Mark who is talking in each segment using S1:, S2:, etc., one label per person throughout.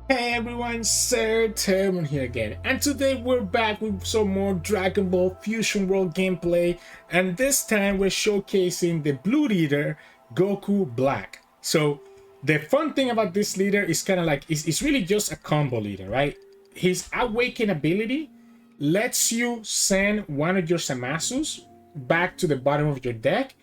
S1: Hey everyone, Sirturmund here again, and today we're back with some more Dragon Ball Fusion World gameplay, and this time we're showcasing the blue leader, Goku Black. So the fun thing about this leader is kind of like, it's really just a combo leader, right? His Awaken ability lets you send one of your Zamasus back to the bottom of your deck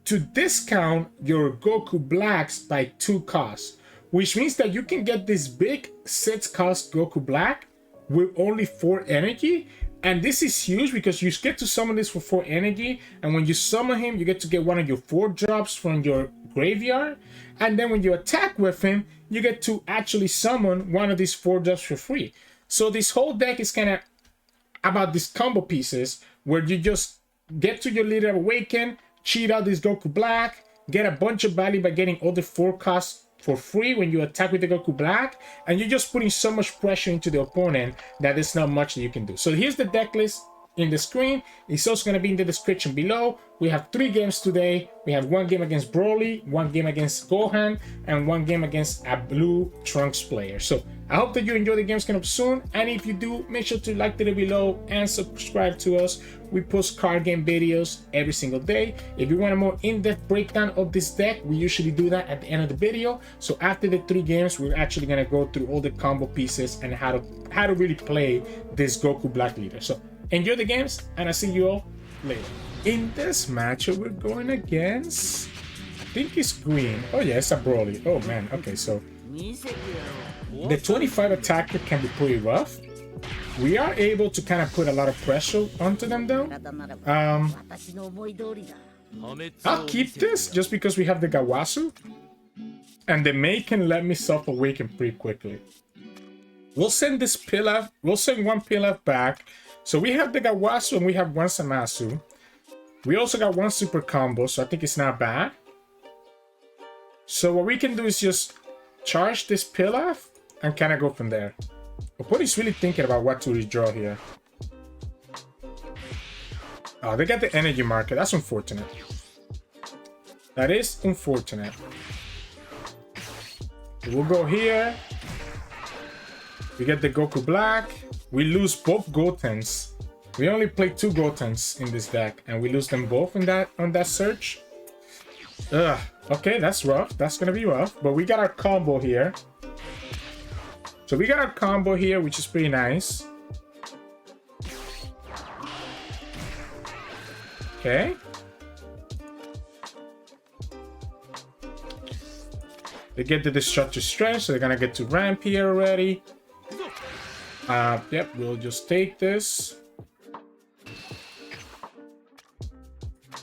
S1: to discount your Goku Blacks by 2 costs, which means that you can get this big 6 cost Goku Black with only 4 energy. And this is huge because you get to summon this for 4 energy, and when you summon him, you get to get one of your 4 drops from your graveyard, and then when you attack with him, you get to actually summon one of these 4 drops for free. So this whole deck is kind of about these combo pieces where you just get to your leader Awaken, cheat out this Goku Black, get a bunch of value by getting all the 4 costs for free when you attack with the Goku Black, and you're just putting so much pressure into the opponent that there's not much that you can do. So here's the deck list in the screen. It's also going to be in the description below. We have 3 games today. We have 1 game against Broly, 1 game against Gohan, and 1 game against a blue Trunks player. So I hope that you enjoy the games coming up soon, and if you do, make sure to like the video below and subscribe to us. We post card game videos every single day. If you want a more in-depth breakdown of this deck, we usually do that at the end of the video. So after the 3 games, we're actually going to go through all the combo pieces and how to really play this Goku Black leader. So enjoy the games, and I'll see you all later. In this matchup, we're going against, I think it's green. Oh yeah, it's a Broly. Oh man, okay, so the 25 attacker can be pretty rough. We are able to kind of put a lot of pressure onto them though. I'll keep this just because we have the Gowasu, and the May can let me self-awaken pretty quickly. We'll send this Pilaf, we'll send 1 Pilaf back. So we have the Gowasu and we have 1 Zamasu. We also got 1 super combo, so I think it's not bad. So what we can do is just charge this Pilaf and kind of go from there. Opponent's really thinking about what to redraw here. Oh, they got the energy market. That's unfortunate. That is unfortunate. We'll go here. We get the Goku Black. We lose both Gotenks. We only play 2 Gotenks in this deck, and we lose them both in on that search. Ugh. Okay, that's rough. That's gonna be rough. But we got our combo here. So we got our combo here, which is pretty nice. Okay. They get the Destructive Strength, so they're gonna get to ramp here already. Yep, we'll just take this.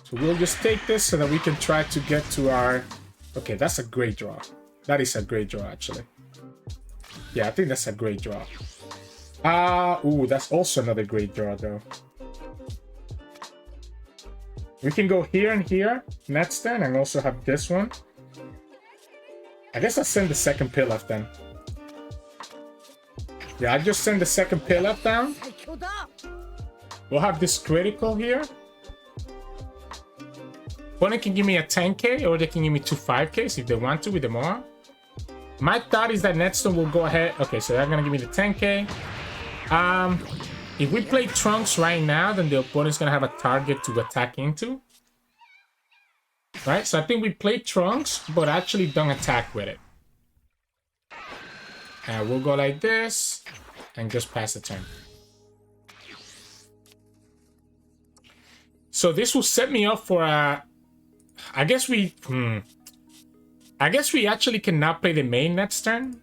S1: So we'll just take this so that we can try to get to our... Okay, that's a great draw. That is a great draw, actually. Yeah, I think that's a great draw. Ooh, that's also another great draw, though. We can go here and here next turn, and also have this one. I guess I'll send the second Pilaf then. Yeah, I just send the second Pilaf down. We'll have this critical here. Opponent can give me a 10k, or they can give me 2 5ks if they want to with the Moa. My thought is that Netstone will go ahead. Okay, so they're gonna give me the 10k. If we play Trunks right now, then the opponent's gonna have a target to attack into. Right, so I think we play Trunks, but actually don't attack with it. And we'll go like this, and just pass the turn. So this will set me up for a... I guess we actually cannot play the main next turn.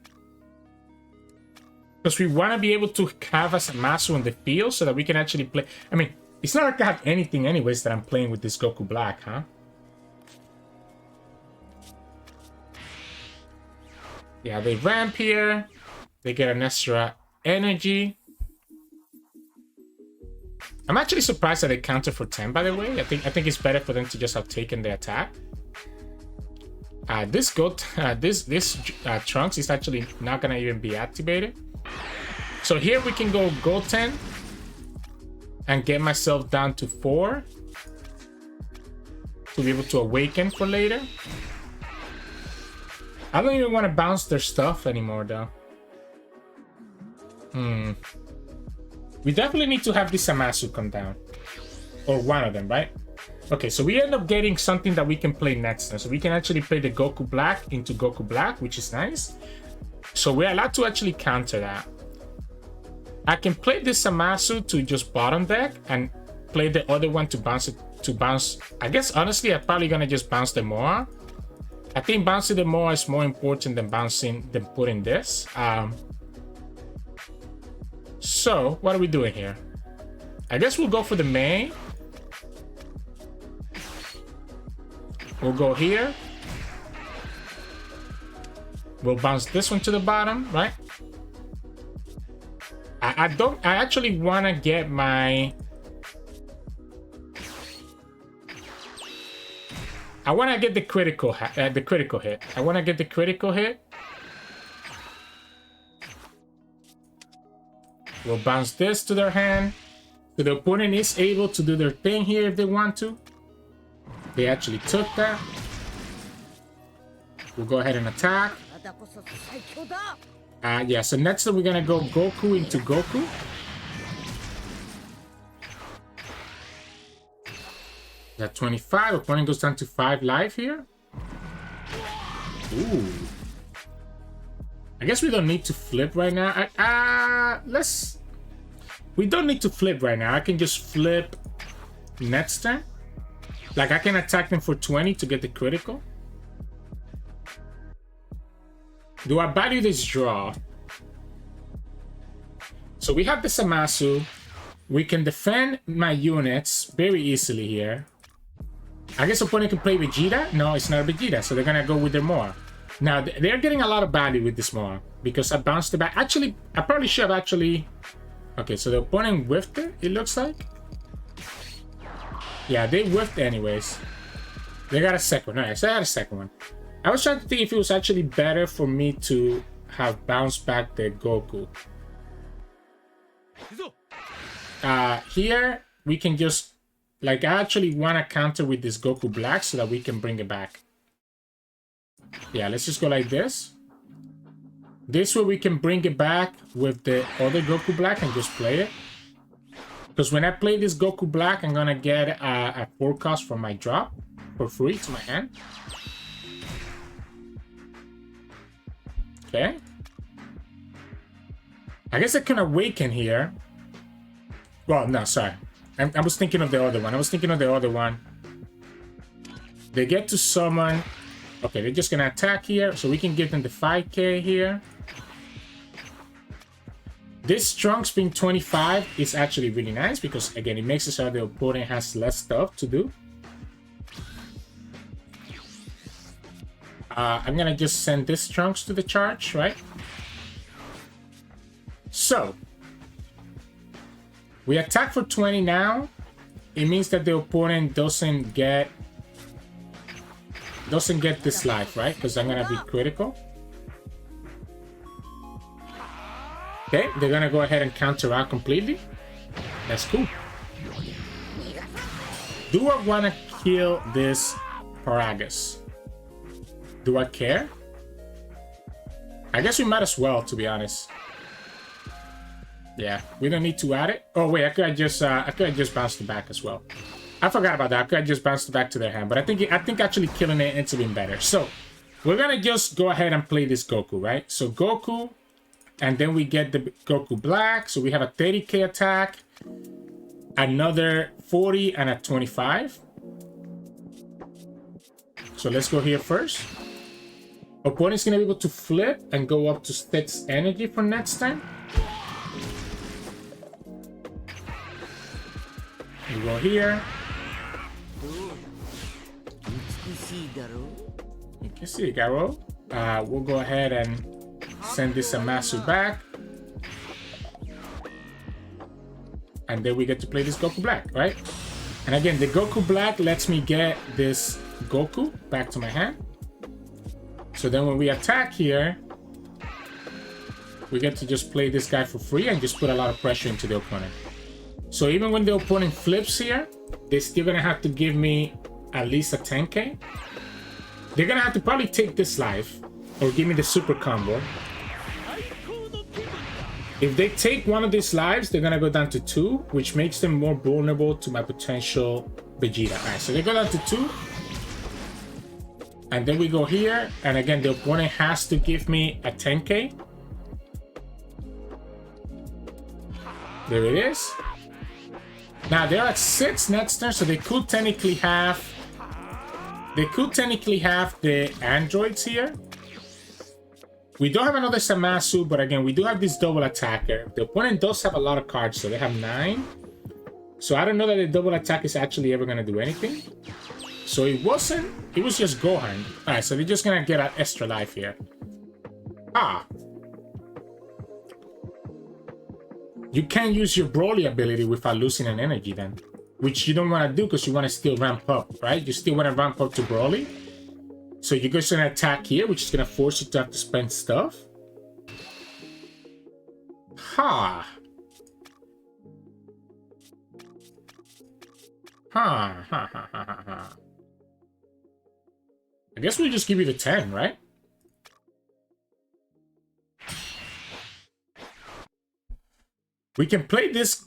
S1: Because we want to be able to have a Zamasu in the field so that we can actually play... I mean, it's not like I have anything anyways that I'm playing with this Goku Black, huh? Yeah, they ramp here. They get an extra energy. I'm actually surprised that they counter for 10, by the way. I think it's better for them to just have taken the attack. This Trunks is actually not gonna even be activated. So here we can go Goten and get myself down to 4 to be able to awaken for later. I don't even want to bounce their stuff anymore, though. We definitely need to have this Zamasu come down. Or one of them, right? Okay, so we end up getting something that we can play next time. So we can actually play the Goku Black into Goku Black, which is nice. So we're allowed to actually counter that. I can play this Zamasu to just bottom deck and play the other one to bounce it, I guess honestly I'm probably gonna just bounce the Moa. I think bouncing the Moa is more important than putting this. So what are we doing here? I guess we'll go for the Mai. We'll go here. We'll bounce this one to the bottom, right? I actually want to get my... I want to get the critical hit. I want to get the critical hit. We'll bounce this to their hand. So the opponent is able to do their thing here if they want to. They actually took that. We'll go ahead and attack. Yeah, so next we're gonna go Goku into Goku. That 25. Opponent goes down to 5 life here. Ooh. I guess we don't need to flip right now. We don't need to flip right now. I can just flip next turn. Like I can attack them for 20 to get the critical. Do I value this draw? So we have the Zamasu. We can defend my units very easily here. I guess opponent can play Vegeta. No, it's not a Vegeta, so they're gonna go with their Moa. Now they're getting a lot of value with this Moa because I bounced it back. Actually, I probably should have actually. Okay, so the opponent whiffed it. It looks like. Yeah, they whiffed anyways. They got a second one. Alright, so I got a second one. I was trying to think if it was actually better for me to have bounced back the Goku. Here, we can just... Like, I actually want to counter with this Goku Black so that we can bring it back. Yeah, let's just go like this. This way we can bring it back with the other Goku Black and just play it. Because when I play this Goku Black, I'm going to get a forecast for my drop for free to my hand. Okay. I guess I can awaken here. Well, no, sorry. I was thinking of the other one. They get to summon. Okay, they're just going to attack here. So we can give them the 5k here. This Trunks being 25 is actually really nice because, again, it makes it so the opponent has less stuff to do. I'm going to just send this Trunks to the charge, right? So, we attack for 20 now. It means that the opponent doesn't get this life, right? Because I'm going to be critical. Okay, they're gonna go ahead and counter out completely. That's cool. Do I want to kill this Paragus? Do I care? I guess we might as well, to be honest. Yeah, we don't need to add it. Oh wait, I could have just bounced it back as well. I forgot about that. I could have just bounced it back to their hand, but I think actually killing it ends up being better. So we're gonna just go ahead and play this Goku, right? So Goku. And then we get the Goku Black. So we have a 30k attack, another 40, and a 25. So let's go here first. Opponent's going to be able to flip and go up to 6 energy for next time. We go here. You can see, Garo. We'll go ahead and send this Zamasu back. And then we get to play this Goku Black, right? And again, the Goku Black lets me get this Goku back to my hand. So then when we attack here, we get to just play this guy for free and just put a lot of pressure into the opponent. So even when the opponent flips here, they're still gonna have to give me at least a 10k. They're gonna have to probably take this life or give me the super combo. If they take one of these lives, they're gonna go down to 2, which makes them more vulnerable to my potential Vegeta. All right, so they go down to 2. And then we go here, and again, the opponent has to give me a 10k. There it is. Now they're at 6 next turn, so they could technically have the androids here. We don't have another Zamasu, but again, we do have this double attacker. The opponent does have a lot of cards, so they have 9. So I don't know that the double attack is actually ever gonna do anything. So it was just Gohan. Alright, so they're just gonna get an extra life here. Ah. You can't use your Broly ability without losing an energy then. Which you don't want to do because you want to still ramp up, right? You still want to ramp up to Broly. So you're just gonna attack here, which is gonna force you to have to spend stuff. Ha. Ha ha ha ha ha ha. I guess we just give you the 10, right? We can play this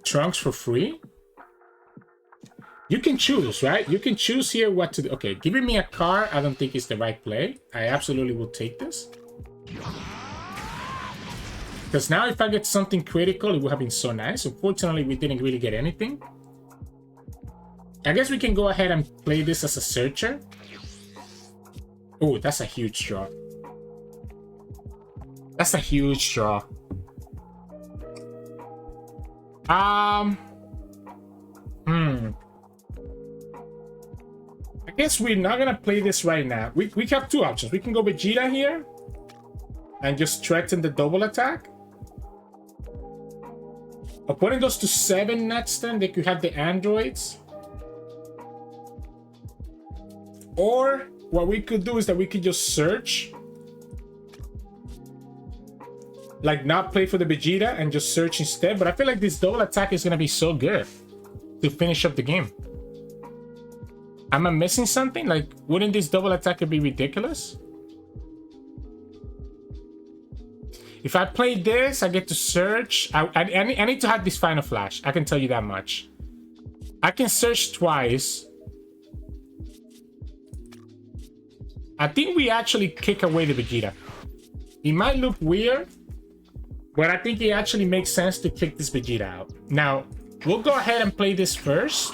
S1: Trunks for free. You can choose, right? You can choose here what to do. Okay, giving me a car, I don't think is the right play. I absolutely will take this. Because now if I get something critical, it would have been so nice. Unfortunately, we didn't really get anything. I guess we can go ahead and play this as a searcher. Oh, that's a huge draw. That's a huge draw. I guess we're not gonna play this right now. We have 2 options. We can go Vegeta here and just threaten the double attack. Opponent goes to 7 next turn. They could have the androids. Or what we could do is that we could just search. Like not play for the Vegeta and just search instead. But I feel like this double attack is gonna be so good to finish up the game. Am I missing something? Like, wouldn't this double attacker be ridiculous? If I play this, I get to search. I need to have this final flash. I can tell you that much. I can search twice. I think we actually kick away the Vegeta. It might look weird, but I think it actually makes sense to kick this Vegeta out. Now, we'll go ahead and play this first.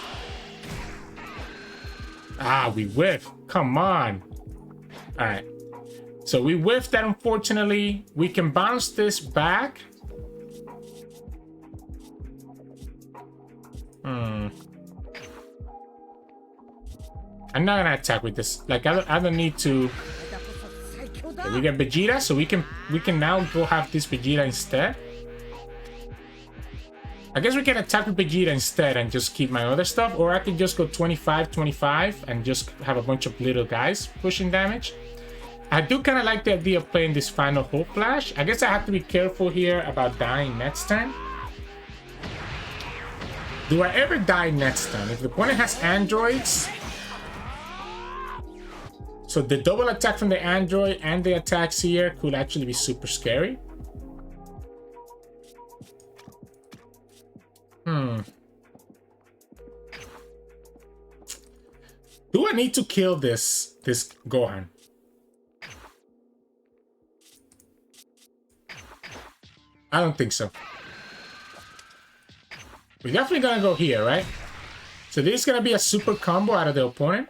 S1: Ah, we whiff. Come on. All right. So we whiffed that, unfortunately. We can bounce this back. I'm not gonna attack with this. Like, I don't need to. Okay, we get Vegeta, so we can now go have this Vegeta instead. I guess we can attack with Vegeta instead and just keep my other stuff, or I can just go 25-25 and just have a bunch of little guys pushing damage. I do kind of like the idea of playing this final Hope Flash. I guess I have to be careful here about dying next turn. Do I ever die next turn? If the opponent has androids, so the double attack from the android and the attacks here could actually be super scary. Do I need to kill this Gohan? I don't think so. We're definitely gonna go here, right? So this is gonna be a super combo out of the opponent.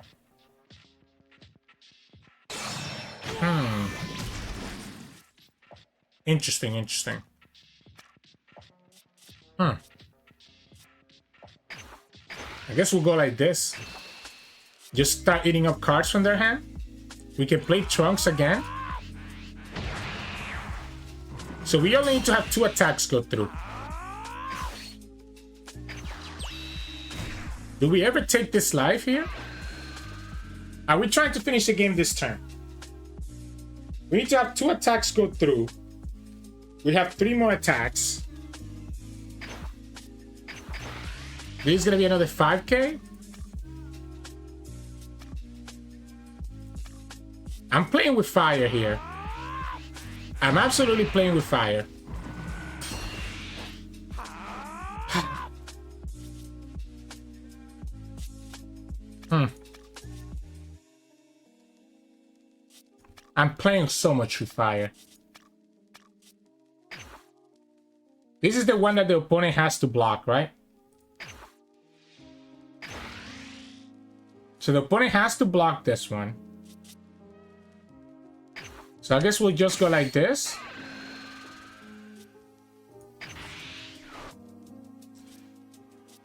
S1: Interesting, interesting. I guess we'll go like this. Just start eating up cards from their hand. We can play Trunks again. So we only need to have 2 attacks go through. Do we ever take this life here? Are we trying to finish the game this turn? We need to have 2 attacks go through. We have 3 more attacks. This is gonna be another 5k. I'm playing with fire here. I'm absolutely playing with fire. I'm playing so much with fire. This is the one that the opponent has to block, right? So the opponent has to block this one. So I guess we'll just go like this.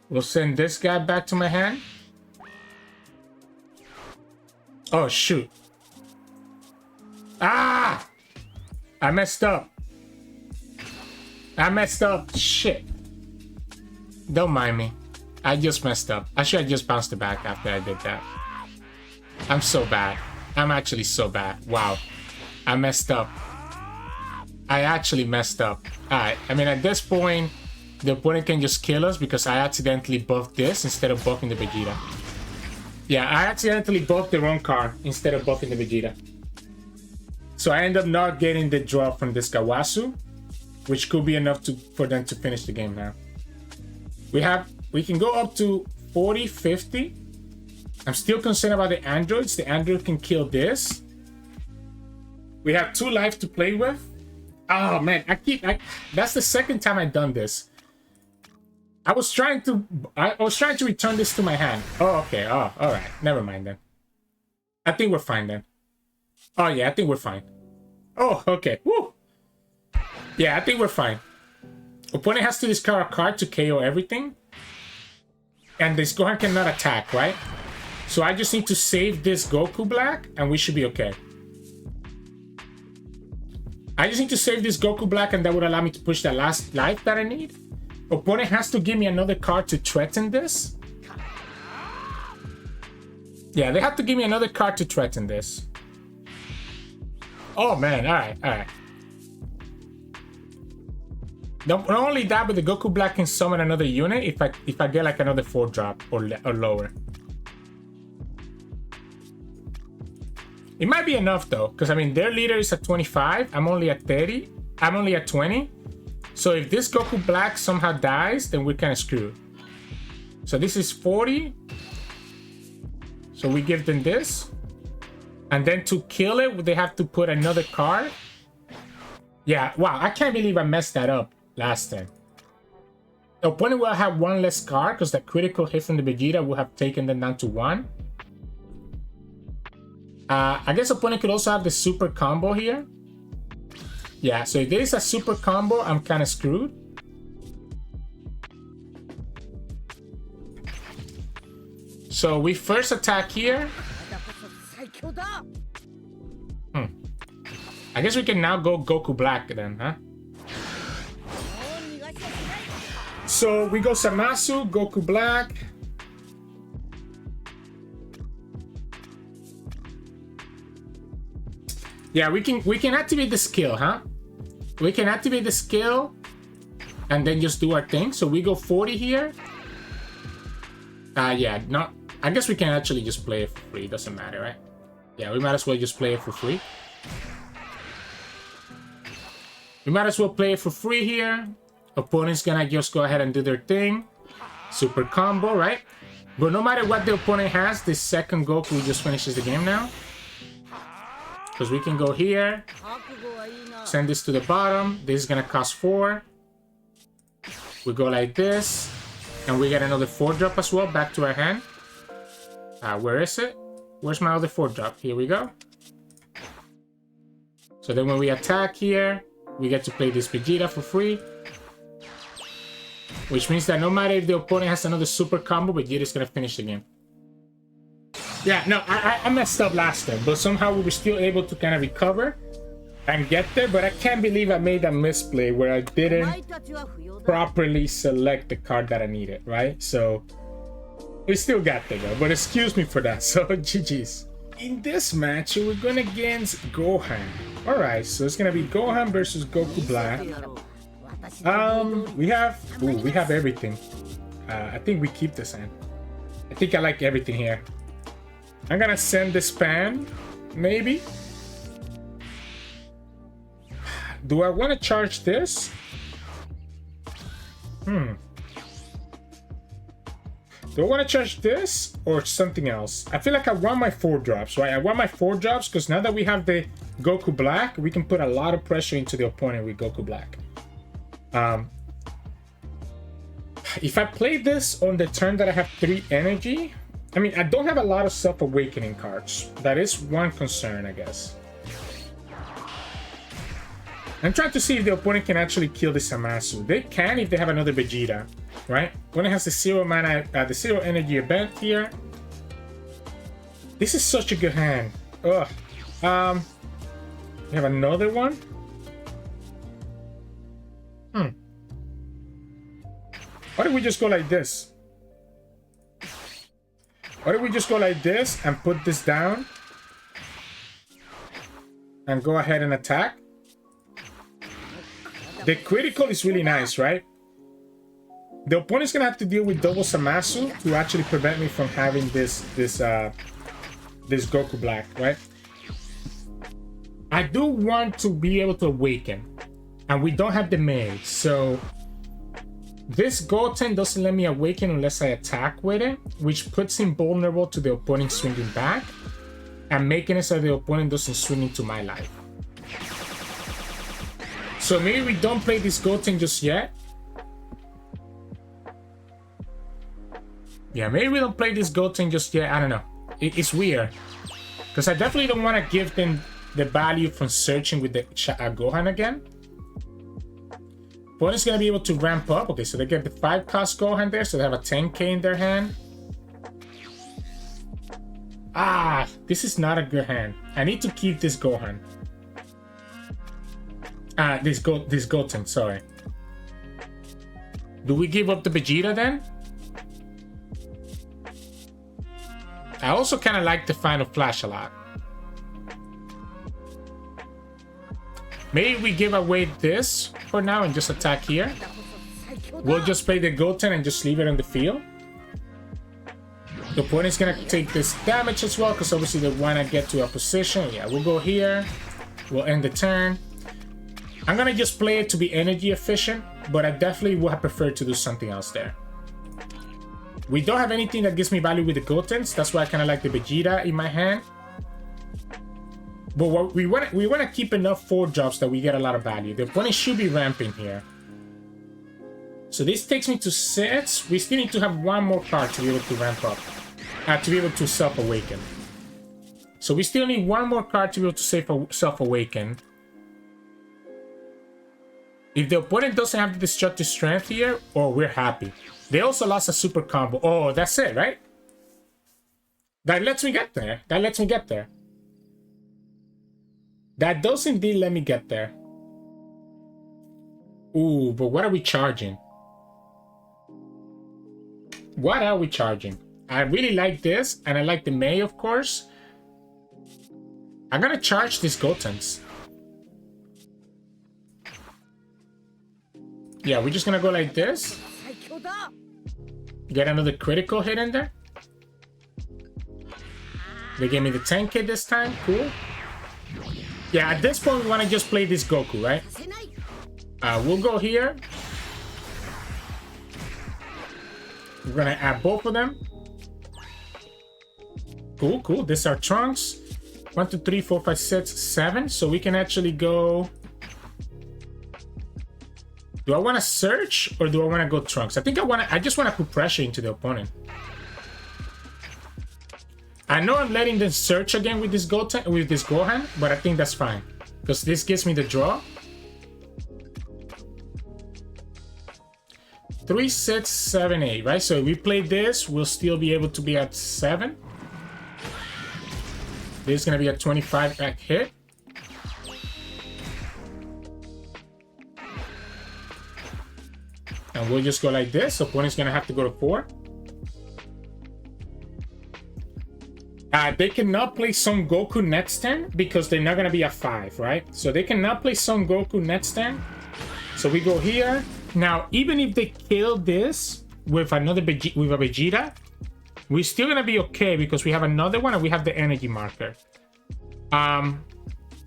S1: We'll send this guy back to my hand. Oh, shoot. Ah! I messed up. I messed up. Shit. Don't mind me. I just messed up. I should have just bounced it back after I did that. I'm so bad. I'm actually so bad. Wow. I messed up. I actually messed up. Alright. I mean, at this point, the opponent can just kill us because I accidentally buffed this instead of buffing the Vegeta. Yeah, I accidentally buffed the wrong card instead of buffing the Vegeta. So I end up not getting the draw from this Gowasu, which could be enough for them to finish the game now. We can go up to 40, 50. I'm still concerned about the androids. The android can kill this. We have 2 life to play with. Oh man, that's the second time I've done this. I was trying to return this to my hand. Oh, okay. Oh, all right. Never mind then. I think we're fine then. Oh yeah, I think we're fine. Oh, okay. Woo. Yeah, I think we're fine. Opponent has to discard a card to KO everything. And this Gohan cannot attack, right? So I just need to save this Goku Black and we should be okay. I just need to save this Goku Black and that would allow me to push the last life that I need. Opponent has to give me another card to threaten this. Yeah, they have to give me another card to threaten this. Oh man, alright, alright. Not only that, but the Goku Black can summon another unit if I get like another 4-drop or lower. It might be enough though, because I mean their leader is at 25, I'm only at 30, I'm only at 20. So if this Goku Black somehow dies, then we're kind of screwed. So this is 40. So we give them this. And then to kill it, they have to put another card. Yeah, wow, I can't believe I messed that up last time. The opponent will have 1 less card because the critical hit from the Vegeta will have taken them down to 1. I guess opponent could also have the super combo here. Yeah, so if there is a super combo, I'm kind of screwed. So we first attack here. I guess we can now go Goku Black then, huh? So we go Zamasu, Goku Black. Yeah, we can activate the skill, huh? We can activate the skill and then just do our thing. So we go 40 here. Yeah, not. I guess we can actually just play it for free. Doesn't matter, right? Yeah, we might as well just play it for free. We might as well play it for free here. Opponent's gonna just go ahead and do their thing. Super combo, right? But no matter what the opponent has, this second Goku just finishes the game now. Because we can go here. Send this to the bottom. This is gonna cost 4. We go like this. And we get another 4-drop as well back to our hand. Where is it? Where's my other 4-drop? Here we go. So then when we attack here, we get to play this Vegeta for free. Which means that no matter if the opponent has another super combo, Vegeta is gonna finish the game. Yeah, no, I messed up last time, but somehow we were still able to kind of recover and get there. But I can't believe I made a misplay where I didn't properly select the card that I needed, right? So we still got there though, but excuse me for that. So GG's. In this match, we're going against Gohan. Alright, so it's gonna be Gohan versus Goku Black. We have everything. I think we keep this hand. I think I like everything here. I'm gonna send this Pan, maybe. Do I want to charge this? Do I want to charge this or something else? I feel like I want my 4 drops, right? I want my 4 drops because now that we have the Goku Black, we can put a lot of pressure into the opponent with Goku Black. If I play this on the turn that I have 3 energy, I mean, I don't have a lot of self-awakening cards. That is one concern, I guess. I'm trying to see if the opponent can actually kill the Zamasu. They can if they have another Vegeta, right? Opponent has the 0 mana, the 0 energy event here. This is such a good hand. Ugh. We have another one. Why don't we just go like this? Why don't we just go like this and put this down? And go ahead and attack. The critical is really nice, right? The opponent's gonna have to deal with double Zamasu to actually prevent me from having this Goku Black, right? I do want to be able to awaken, and we don't have the Mai, so this Goten doesn't let me awaken unless I attack with it, which puts him vulnerable to the opponent swinging back and making it so the opponent doesn't swing into my life. So maybe we don't play this Goten just yet. Yeah, maybe we don't play this Goten just yet. I don't know. It's weird. Because I definitely don't want to give them the value from searching with the Gohan again. Opponent's going to be able to ramp up. Okay, so they get the 5 cost Gohan there. So they have a 10k in their hand. Ah, this is not a good hand. I need to keep this Gohan. This Goten, sorry. Do we give up the Vegeta then? I also kind of like the Final Flash a lot. Maybe we give away this for now and just attack here. We'll just play the Goten and just leave it on the field. The opponent's gonna take this damage as well because obviously they want to get to a position. Yeah, we'll go here. We'll end the turn. I'm gonna just play it to be energy efficient, but I definitely would have preferred to do something else there. We don't have anything that gives me value with the Gotenks. That's why I kind of like the Vegeta in my hand. But what we want to keep enough 4 drops that we get a lot of value. The opponent should be ramping here. So this takes me to 6. We still need to have 1 more card to be able to ramp up, to be able to self-awaken. So we still need 1 more card to be able to self-awaken. If the opponent doesn't have the destructive strength here, oh, we're happy. They also lost a super combo. Oh, that's it, right? That lets me get there. That lets me get there. That does indeed let me get there. Ooh, but what are we charging? What are we charging? I really like this, and I like the Mai, of course. I'm gonna charge these Gotenks. Yeah, we're just gonna go like this. Get another critical hit in there. They gave me the 10k this time. Cool. Yeah, at this point we want to just play this Goku, right? We'll go here. We're gonna add both of them. Cool, cool. These are Trunks. 1, 2, 3, 4, 5, 6, 7. So we can actually go. Do I want to search or do I want to go Trunks? I think I just want to put pressure into the opponent. I know I'm letting them search again with this Gohan, but I think that's fine because this gives me the draw. 3, 6, 7, 8, right? So if we play this, we'll still be able to be at 7. This is gonna be a 25 back hit. And we'll just go like this. Opponent's gonna have to go to 4. They cannot play Son Goku next turn because they're not gonna be at 5, right? So they cannot play Son Goku next turn. So we go here. Now, even if they kill this with another with a Vegeta, we're still gonna be okay because we have another one and we have the energy marker.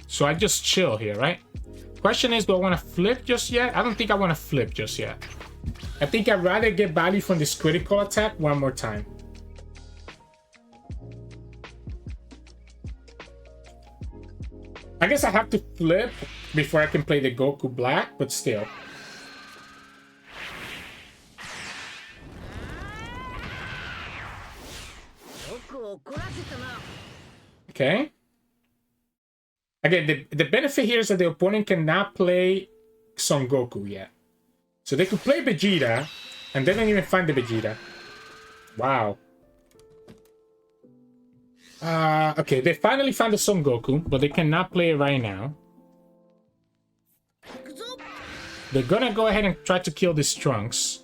S1: So I just chill here, right? question is, do I want to flip just yet? I don't think I want to flip just yet. I think I'd rather get value from this critical attack one more time. I guess I have to flip before I can play the Goku Black, but still. Okay. Again, the benefit here is that the opponent cannot play Son Goku yet. So they could play Vegeta, and they don't even find the Vegeta. Wow. Okay, they finally found the Son Goku, but they cannot play it right now. They're gonna go ahead and try to kill these Trunks.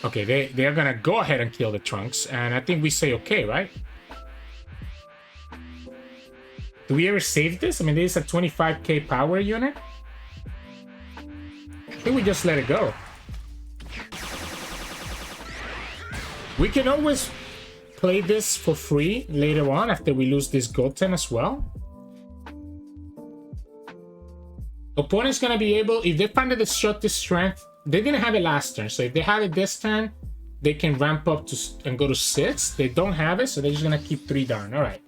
S1: Okay, they're gonna go ahead and kill the Trunks, and I think we say okay, right? Do we ever save this? I mean, this is a 25k power unit. I think we just let it go. We can always play this for free later on after we lose this Goten as well. Opponent's gonna be able, if they find a destructive strength, they didn't have it last turn, so if they have it this turn, they can ramp up to and go to 6. They don't have it, so they're just gonna keep 3 down. All right.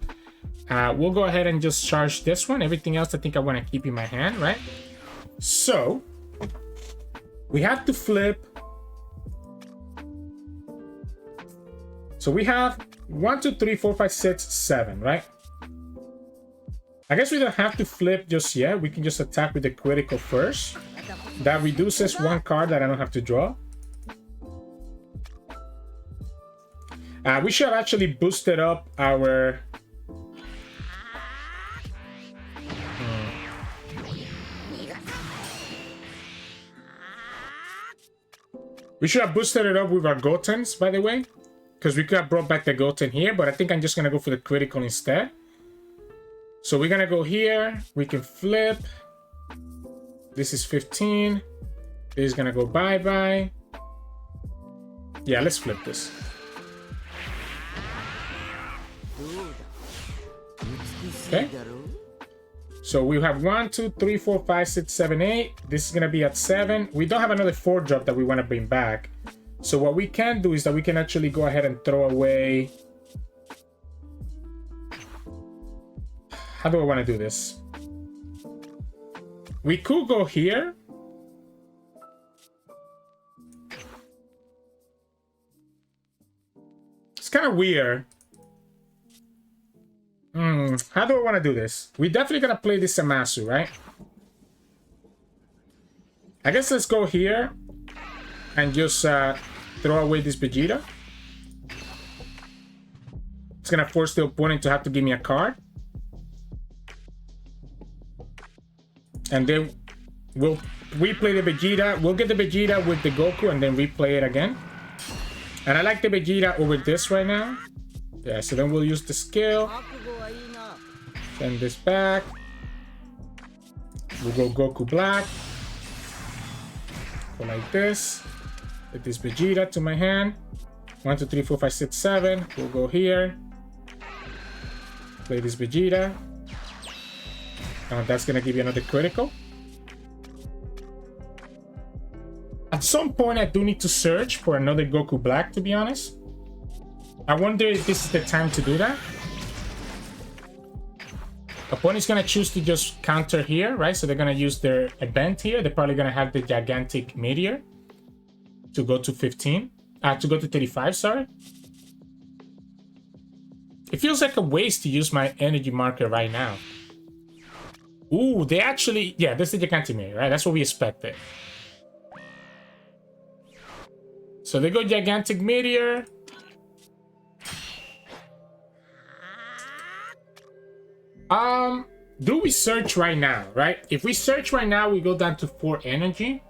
S1: We'll go ahead and just charge this one. Everything else I think I want to keep in my hand, right? So we have to flip. So we have 1, 2, 3, 4, 5, 6, 7, right? I guess we don't have to flip just yet. We can just attack with the critical first. That reduces 1 card that I don't have to draw. We should have actually boosted up our... We should have boosted it up with our Gotenks, by the way. Because we could have brought back the Goten here, but I think I'm just going to go for the critical instead. So we're going to go here. We can flip. This is 15. This is going to go bye-bye. Yeah, let's flip this. Okay. So we have 1, 2, 3, 4, 5, 6, 7, 8. This is going to be at 7. We don't have another 4 drop that we want to bring back. So what we can do is that we can actually go ahead and throw away... How do I want to do this? We could go here. It's kind of weird. How do I want to do this? We're definitely going to play this Zamasu, right? I guess let's go here and just throw away this Vegeta. It's going to force the opponent to have to give me a card. And then we'll replay the Vegeta. We'll get the Vegeta with the Goku and then replay it again. And I like the Vegeta over this right now. Yeah, so then we'll use the skill. Send this back. We'll go Goku Black. Go like this. Get this Vegeta to my hand. 1, 2, 3, 4, 5, 6, 7. We'll go here. Play this Vegeta. That's gonna give you another critical. At some point, I do need to search for another Goku Black, to be honest. I wonder if this is the time to do that. Opponent's gonna choose to just counter here, right? So they're gonna use their event here. They're probably gonna have the gigantic meteor to go to 15. To go to 35, sorry. It feels like a waste to use my energy marker right now. Ooh, they actually... Yeah, this is the gigantic meteor, right? That's what we expected. So they go gigantic meteor. Do we search right now, right? If we search right now, we go down to 4 energy.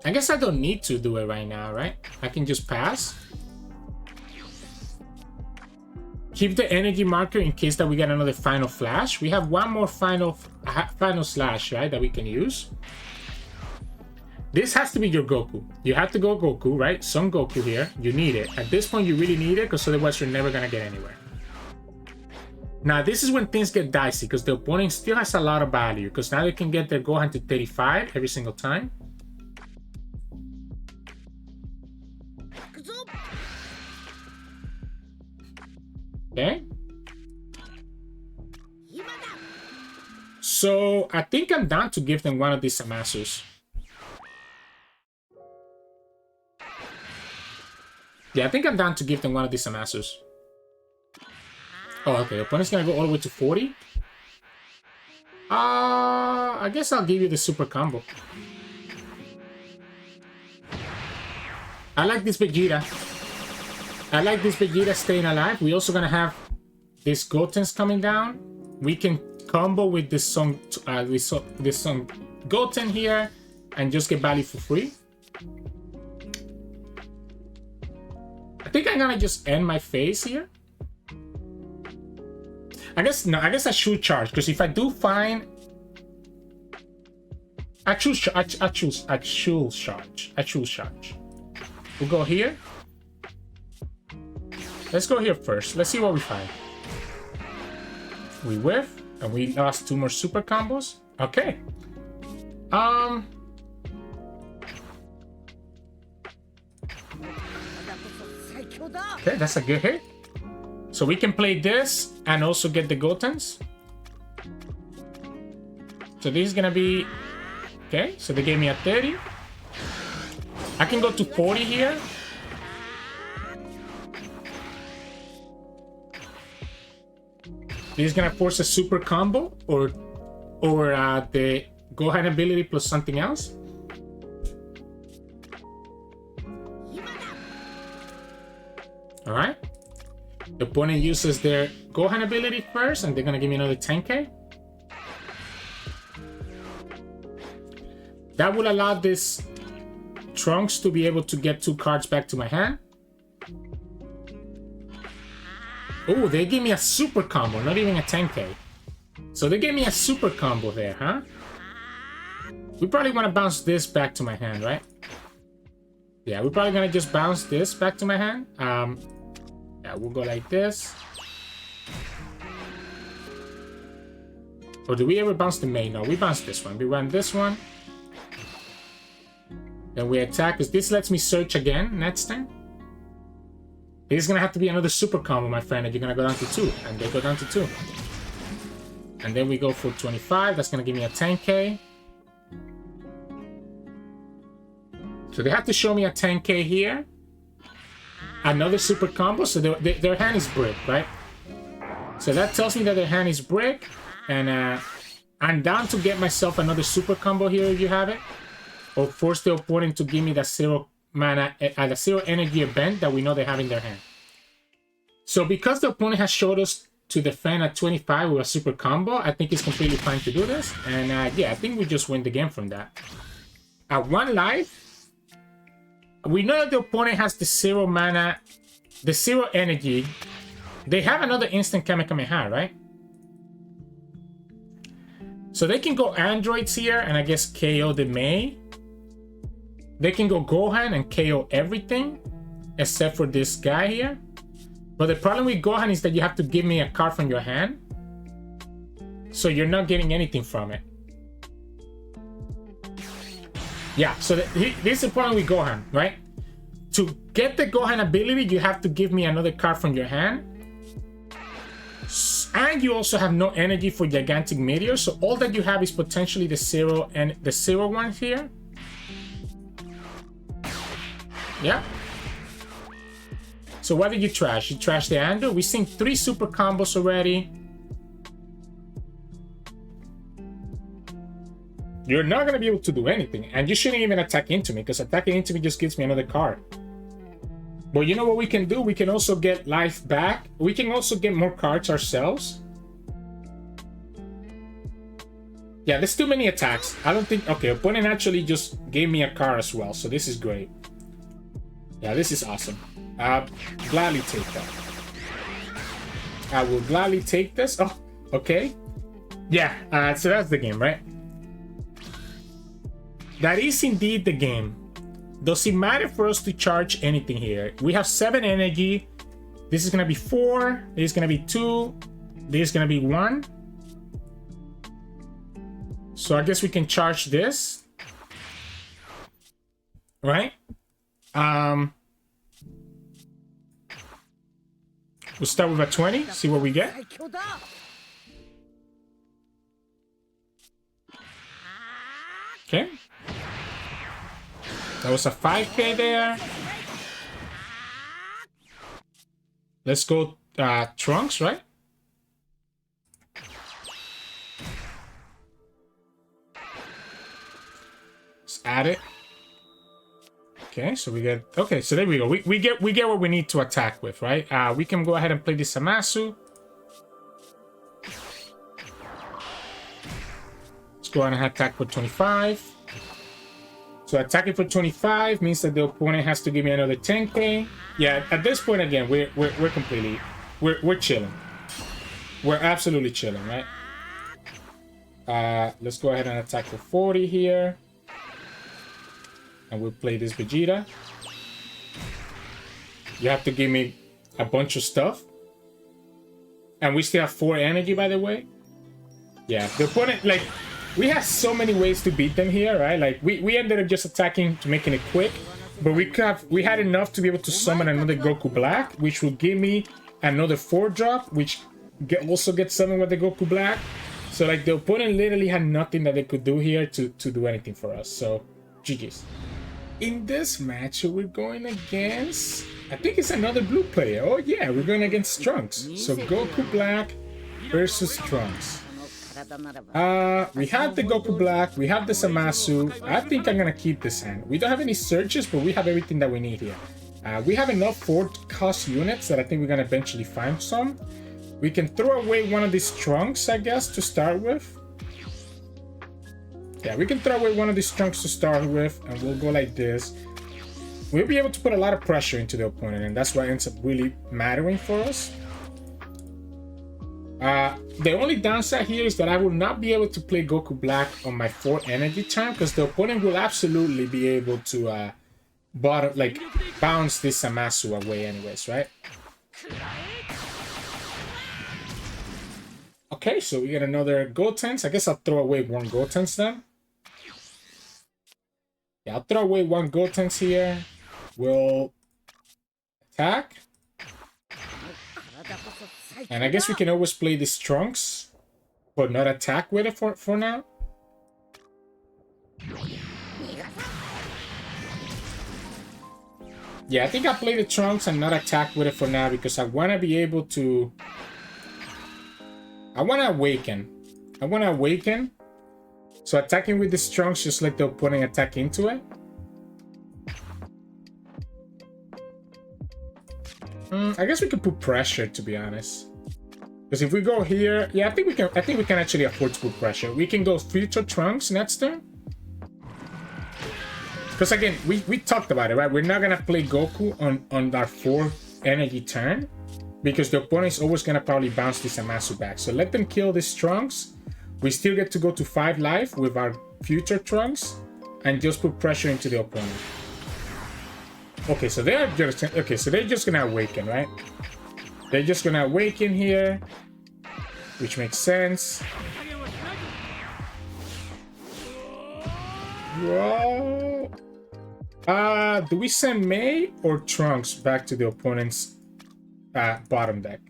S1: I guess I don't need to do it right now, right? I can just pass. Keep the energy marker in case that we get another final flash. We have one more final slash, right, that we can use. This has to be your Goku. You have to go Goku, right? Son Goku here. You need it. At this point, you really need it because otherwise you're never going to get anywhere. Now, this is when things get dicey because the opponent still has a lot of value because now they can get their Gohan to 35 every single time. Okay. So I think I'm down to give them one of these Zamasus. Yeah, I think I'm down to give them one of these Zamasus. Oh, okay. Opponent's gonna go all the way to 40. I guess I'll give you the super combo. I like this Vegeta. I like this Vegeta staying alive. We're also gonna have this Gotenks coming down. We can combo with this Son Goten here and just get value for free. I think I'm gonna just end my phase here. I guess I should charge because if I do find, I choose charge. We'll go here. Let's go here first. Let's see what we find. We whiff, and we lost 2 more super combos. Okay. Okay, that's a good hit. So we can play this and also get the Gotenks. So this is gonna be... Okay, so they gave me a 30. I can go to 40 here. This is gonna force a super combo or the Gohan ability plus something else. All right. The opponent uses their Gohan ability first, and they're gonna give me another 10k. That will allow this Trunks to be able to get 2 cards back to my hand. Oh, they gave me a super combo, not even a 10k. So they gave me a super combo there, huh? We probably want to bounce this back to my hand, right? Yeah, we're probably gonna just bounce this back to my hand. Yeah, we'll go like this. Or do we ever bounce the main? No, we bounce this one. We run this one. Then we attack, because this lets me search again next time. This is gonna have to be another super combo, my friend, and you're gonna go down to 2. And they go down to 2. And then we go for 25. That's gonna give me a 10k. So they have to show me a 10k here. Another super combo, so their hand is brick, right? So that tells me that their hand is brick, and I'm down to get myself another super combo here if you have it, or force the opponent to give me the 0 mana, the 0 energy event that we know they have in their hand. So because the opponent has showed us to defend at 25 with a super combo, I think it's completely fine to do this, and yeah, I think we just win the game from that. At 1 life. We know that the opponent has the 0 mana, the 0 energy. They have another instant Kamehameha, right? So they can go androids here and I guess KO the Mai. They can go Gohan and KO everything except for this guy here. But the problem with Gohan is that you have to give me a card from your hand. So you're not getting anything from it. Yeah, so this is the problem with Gohan, right? To get the Gohan ability, you have to give me another card from your hand. And you also have no energy for Gigantic Meteor, so all that you have is potentially the 0 and the 0 one here. Yeah. So what did you trash? You trashed the Ando. We've seen 3 super combos already. You're not going to be able to do anything. And you shouldn't even attack into me, because attacking into me just gives me another card. But you know what we can do? We can also get life back. We can also get more cards ourselves. Yeah, there's too many attacks. I don't think... Okay, opponent actually just gave me a card as well. So this is great. Yeah, this is awesome. Gladly take that. I will gladly take this. Oh, okay. Yeah, so that's the game, right? That is indeed the game. Does it matter for us to charge anything here? We have 7 energy. This is going to be 4. This is going to be 2. This is gonna be 1. So I guess we can charge this. Right? We'll start with a 20, see what we get. Okay. That was a 5k there. Let's go Trunks, right? Let's add it. Okay, so we get... Okay, so there we go. We get what we need to attack with, right? We can go ahead and play the Zamasu. Let's go ahead and attack for 25. So attacking for 25 means that the opponent has to give me another 10k. Yeah, at this point again, we're completely... We're chilling. We're absolutely chilling, right? Let's go ahead and attack for 40 here. And we'll play this Vegeta. You have to give me a bunch of stuff. And we still have 4 energy, by the way. Yeah, the opponent, like, we have so many ways to beat them here, right? Like, we ended up just attacking to making it quick. But we had enough to be able to summon another Goku Black, which will give me another 4-drop, which also gets summoned with the Goku Black. So, like, the opponent literally had nothing that they could do here to do anything for us. So, GG's. In this match, we're going against... I think it's another blue player. Oh, yeah, we're going against Trunks. So, Goku Black versus Trunks. We have the Goku Black. We have the Zamasu. I think I'm going to keep this hand. We don't have any searches, but we have everything that we need here. We have enough 4-cost units that I think we're going to eventually find some. We can throw away one of these Trunks, I guess, to start with. Yeah, we can throw away one of these Trunks to start with, and we'll go like this. We'll be able to put a lot of pressure into the opponent, and that's what ends up really mattering for us. The only downside here is that I will not be able to play Goku Black on my 4 energy turn, because the opponent will absolutely be able to bounce this Zamasu away anyways, right? Okay, so we get another Gotenks. I guess I'll throw away 1 Gotenks then. Yeah, I'll throw away 1 Gotenks here. We'll attack. And I guess we can always play these Trunks, but not attack with it for now. Yeah, I think I'll play the Trunks and not attack with it for now because I want to be able to... I want to awaken. So attacking with these Trunks just let the opponent attack into it. I guess we could put pressure, to be honest. Because if we go here, yeah, I think we can actually afford to put pressure. We can go Future Trunks next turn. Because again, we talked about it, right? We're not gonna play Goku on our 4th energy turn. Because the opponent is always gonna probably bounce this Zamasu back. So let them kill these Trunks. We still get to go to 5 life with our future Trunks. And just put pressure into the opponent. Okay, so they're just gonna awaken, right? They're just gonna awaken here. Which makes sense. Whoa. Do we send Mai or Trunks back to the opponent's bottom deck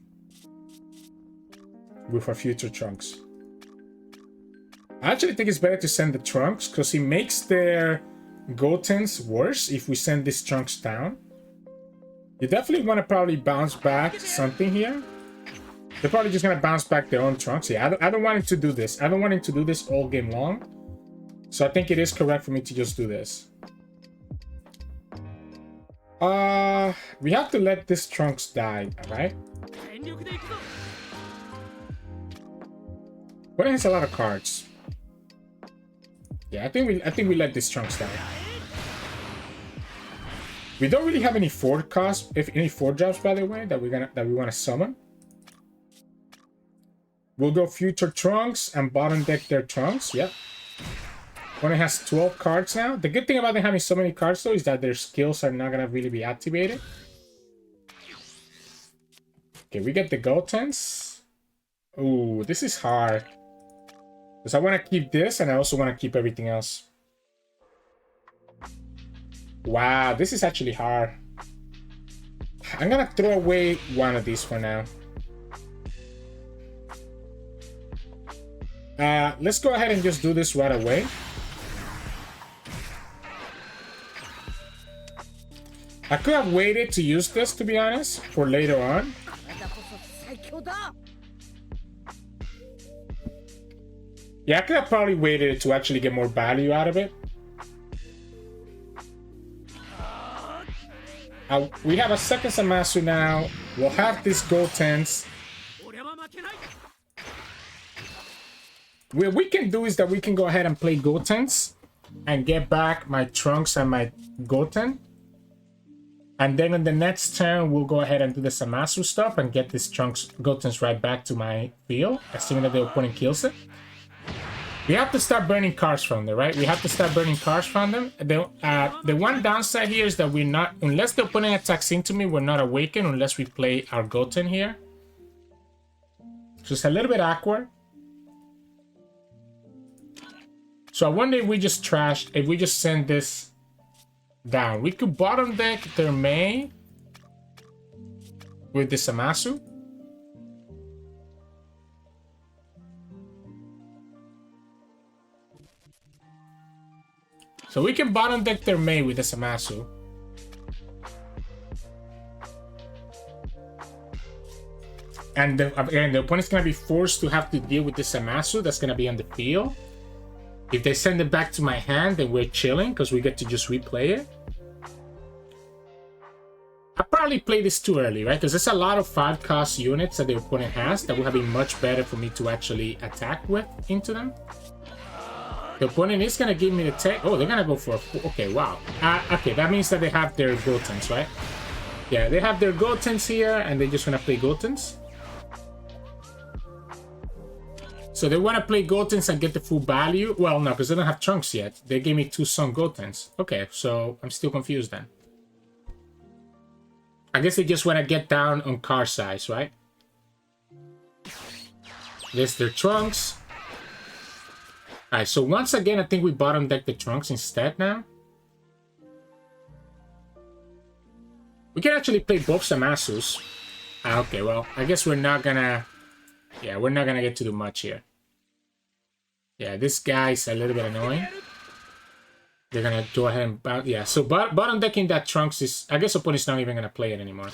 S1: with our future Trunks? I actually think it's better to send the Trunks because he makes their Gotenks worse if we send these Trunks down. You definitely want to probably bounce back something here. They're probably just going to bounce back their own Trunks. Yeah, I don't want him to do this. I don't want him to do this all game long. So I think it is correct for me to just do this. We have to let this Trunks die, right? But it has a lot of cards. Yeah, I think we let this Trunks die. We don't really have any 4 costs, if any 4 drops, by the way, that we want to summon. We'll go future Trunks and bottom deck their Trunks. Yep. One has 12 cards now. The good thing about them having so many cards though is that their skills are not gonna really be activated. Okay, we get the Gotenks. Ooh, this is hard. Because I want to keep this and I also want to keep everything else. Wow, this is actually hard. I'm gonna throw away one of these for now. Let's go ahead and just do this right away. I could have waited to use this, to be honest, for later on. Yeah, I could have probably waited to actually get more value out of it. We have a second Zamasu now. We'll have these Gotenks. What we can do is that we can go ahead and play Gotenks and get back my Trunks and my Goten. And then on the next turn, we'll go ahead and do the Zamasu stuff and get this Trunks Gotenks right back to my field, assuming that the opponent kills it. We have to start burning cards from them, right? We have to start burning cards from them. The one downside here is that we're not, unless the opponent attacks into me, we're not awakened unless we play our Goten here. So it's a little bit awkward. So I wonder if we just if we just send this down. We could bottom deck their Mai with the Zamasu. So we can bottom deck their Mai with the Zamasu. And again, the opponent's going to be forced to have to deal with the Zamasu that's going to be on the field. If they send it back to my hand, then we're chilling because we get to just replay it. I probably play this too early, right? Because there's a lot of 5-cost units that the opponent has that would have been much better for me to actually attack with into them. The opponent is going to give me the tech. Oh, they're going to go for a... Okay, wow. Okay, that means that they have their Gotenks, right? Yeah, they have their Gotenks here, and they're just going to play Gotenks. So they want to play Gotenks and get the full value? Well, no, because they don't have Trunks yet. They gave me 2 Son Gotens. Okay, so I'm still confused then. I guess they just want to get down on card size, right? There's their Trunks. Alright, so once again, I think we bottom deck the Trunks instead now. We can actually play both Zamasus. Okay, well, I guess we're not gonna... Yeah, we're not gonna get to do much here. Yeah, this guy's a little bit annoying. They're gonna go ahead and... Yeah, so bottom decking that Trunks is... I guess opponent's not even gonna play it anymore.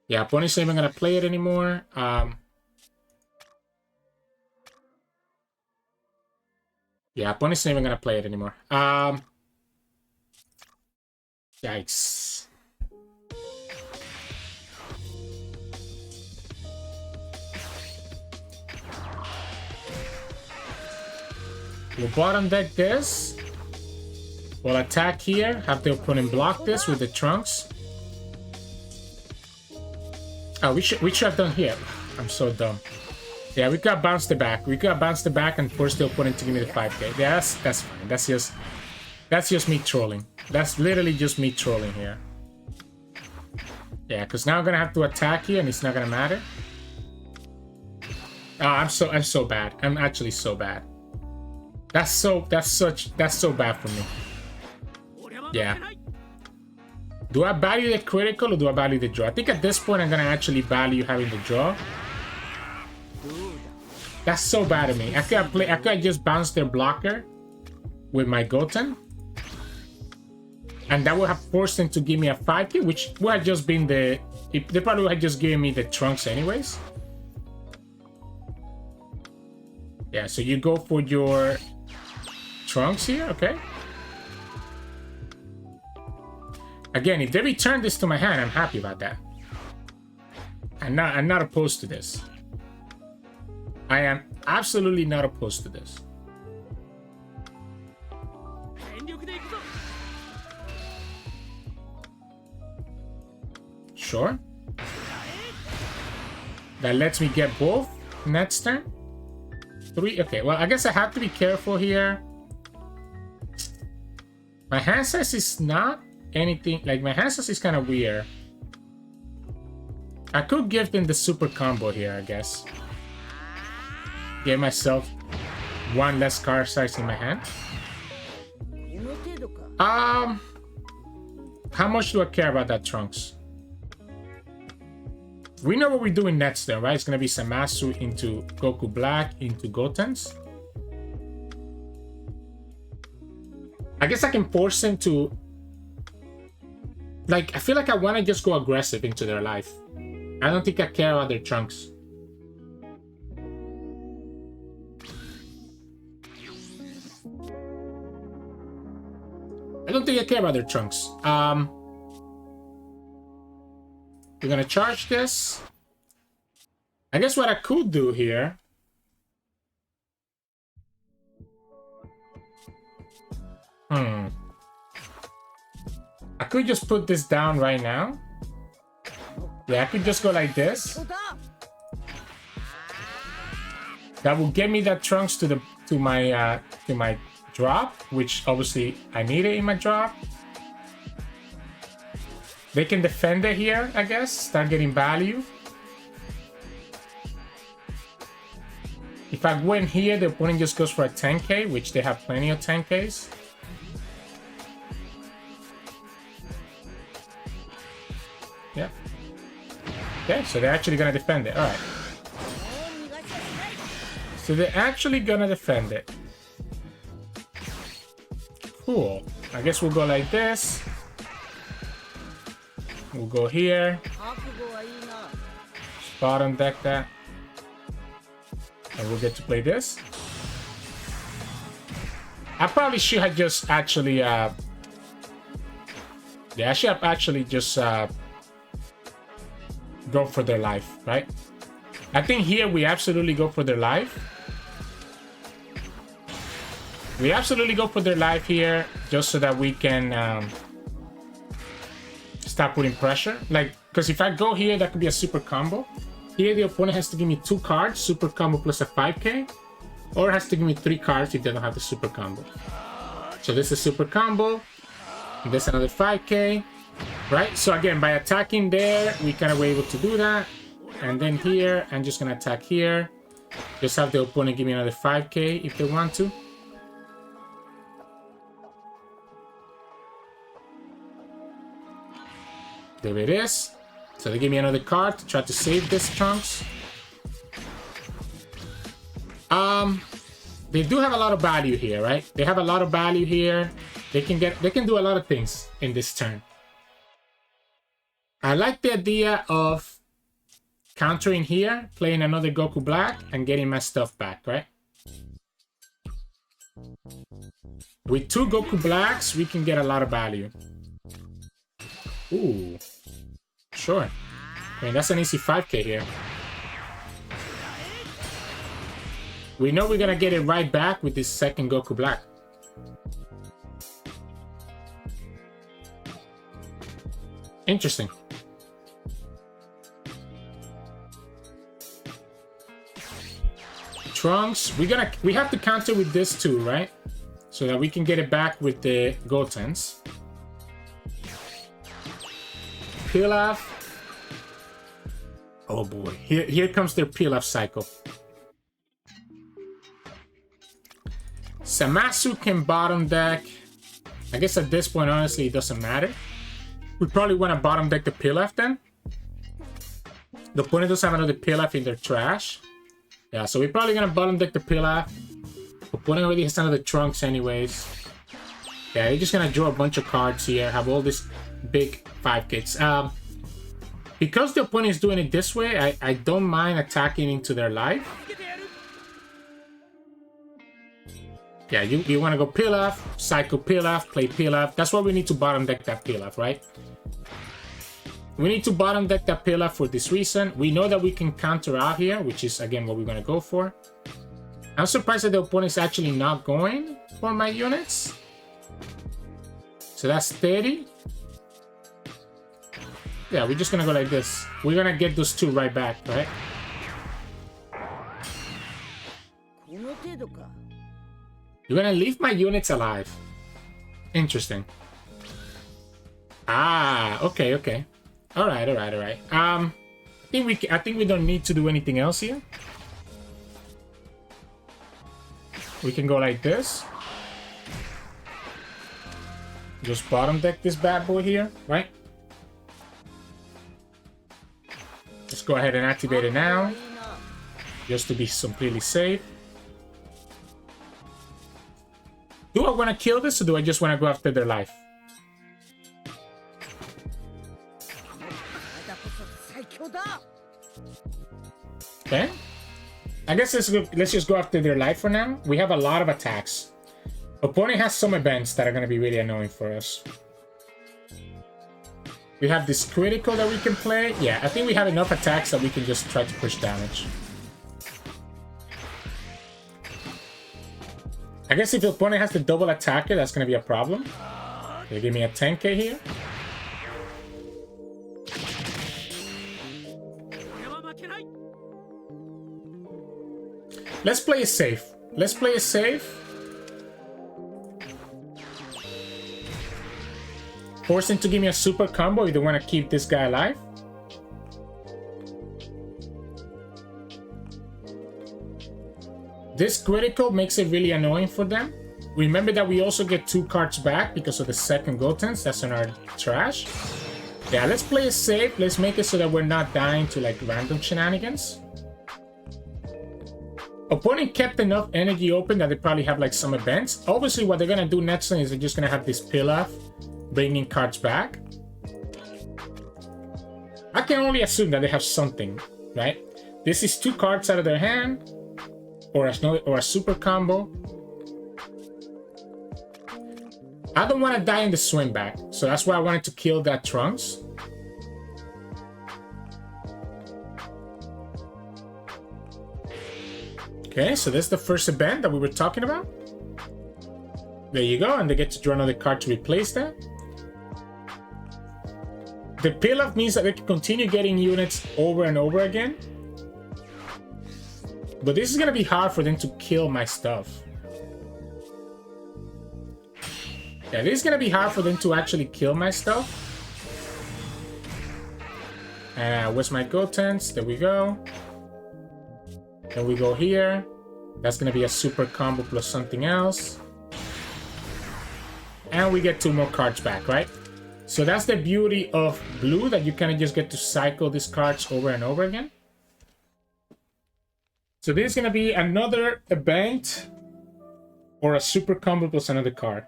S1: Yeah, opponent's not even gonna play it anymore. Yeah, opponent's not even gonna play it anymore. Yikes. We'll bottom deck this. We'll attack here. Have the opponent block this with the Trunks. Oh, we should have done here. I'm so dumb. Yeah, we gotta bounce the back. We gotta bounce the back and force the opponent to give me the 5k. Yeah, that's fine. That's just me trolling. That's literally just me trolling here. Yeah, because now I'm gonna have to attack here and it's not gonna matter. Oh, I'm so bad. I'm actually so bad. That's so bad for me. Yeah. Do I value the critical or do I value the draw? I think at this point I'm gonna actually value having the draw. That's so bad of me. I could just bounce their blocker with my Goten. And that would have forced them to give me a 5k, which would have just been the... They probably would have just given me the Trunks anyways. Yeah, so you go for your Trunks here, okay. Again, if they return this to my hand, I'm happy about that. I'm not opposed to this. I am absolutely not opposed to this. Sure. That lets me get both next turn. 3. Okay, well, I guess I have to be careful here. My hand size is not anything... Like, my hand size is kind of weird. I could give them the super combo here, I guess. get myself one less card size in my hand. How much do I care about that, Trunks? We know what we're doing next though, right? It's gonna be Zamasu into Goku Black into Gotenks. I guess I can force him to... Like, I feel like I want to just go aggressive into their life. I don't think I care about their Trunks. I don't think I care about their Trunks. We're gonna charge this. I guess what I could do here... I could just put this down right now. Yeah, I could just go like this. That will get me that Trunks to my drop, which obviously I need it in my drop. They can defend it here, I guess. Start getting value. If I win here, the opponent just goes for a 10k, which they have plenty of 10ks. Yeah. Okay, so they're actually gonna defend it. Alright. So they're actually gonna defend it. Cool. I guess we'll go like this. We'll go here. Bottom deck that. And we'll get to play this. I probably should have just actually yeah, I should have actually just go for their life, right? I think here we absolutely go for their life. We absolutely go for their life here, just so that we can start putting pressure. Like, because if I go here, that could be a super combo. Here, the opponent has to give me 2 cards, super combo plus a 5k. Or has to give me 3 cards if they don't have the super combo. So this is super combo. And this another 5k. Right? So again, by attacking there, we kind of were able to do that. And then here, I'm just going to attack here. Just have the opponent give me another 5k if they want to. There it is. So they give me another card to try to save this Trunks. They do have a lot of value here, right? They have a lot of value here. They can do a lot of things in this turn. I like the idea of countering here, playing another Goku Black, and getting my stuff back, right? With 2 Goku Blacks, we can get a lot of value. Ooh. Sure. I mean, that's an easy 5k here. We know we're gonna get it right back with this second Goku Black. Interesting. Trunks, we have to counter with this too, right? So that we can get it back with the Gotenks. Pilaf. Oh boy, here comes their Pilaf cycle. Zamasu can bottom deck. I guess at this point, honestly, it doesn't matter. We probably want to bottom deck the Pilaf then. The opponent does have another Pilaf in their trash. Yeah, so we're probably going to bottom deck the Pilaf. Opponent already has another Trunks anyways. Yeah, you're just going to draw a bunch of cards here. Have all these big 5Ks. Because the opponent is doing it this way, I don't mind attacking into their life. Yeah, you want to go Pilaf, cycle Pilaf, play Pilaf. That's why we need to bottom deck that Pilaf, right? We need to bottom deck that Pilaf for this reason. We know that we can counter out here, which is, again, what we're going to go for. I'm surprised that the opponent is actually not going for my units. So that's 30. Yeah, we're just going to go like this. We're going to get those 2 right back, right? You're going to leave my units alive. Interesting. Ah, okay, okay. All right. I think we don't need to do anything else here. We can go like this. Just bottom deck this bad boy here, right? Let's go ahead and activate it now. Just to be completely safe. Do I want to kill this or do I just want to go after their life? Okay. I guess let's just go after their life for now. We have a lot of attacks. Opponent has some events that are going to be really annoying for us. We have this critical that we can play. Yeah, I think we have enough attacks that we can just try to push damage. I guess if the opponent has the double attacker, that's going to be a problem. They give me a 10k here. Let's play it safe. Let's play it safe. Force him to give me a super combo if they want to keep this guy alive. This critical makes it really annoying for them. Remember that we also get 2 cards back because of the second Gotenks. That's on our trash. Yeah, let's play it safe. Let's make it so that we're not dying to like random shenanigans. Opponent kept enough energy open that they probably have like some events. Obviously, what they're gonna do next is they're just gonna have this Pilaf bringing cards back. I can only assume that they have something, right? This is 2 cards out of their hand, or a super combo. I don't want to die in the swing back, so that's why I wanted to kill that Trunks. Okay, so that's the first event that we were talking about. There you go, and they get to draw another card to replace that. The Pilaf means that they can continue getting units over and over again. But this is going to be hard for them to kill my stuff. Yeah, this is going to be hard for them to actually kill my stuff. Where's my Gotenks? There we go. Then we go here. That's going to be a super combo plus something else. And we get 2 more cards back, right? So that's the beauty of blue, that you kind of just get to cycle these cards over and over again. So this is going to be another event or a super combo plus another card.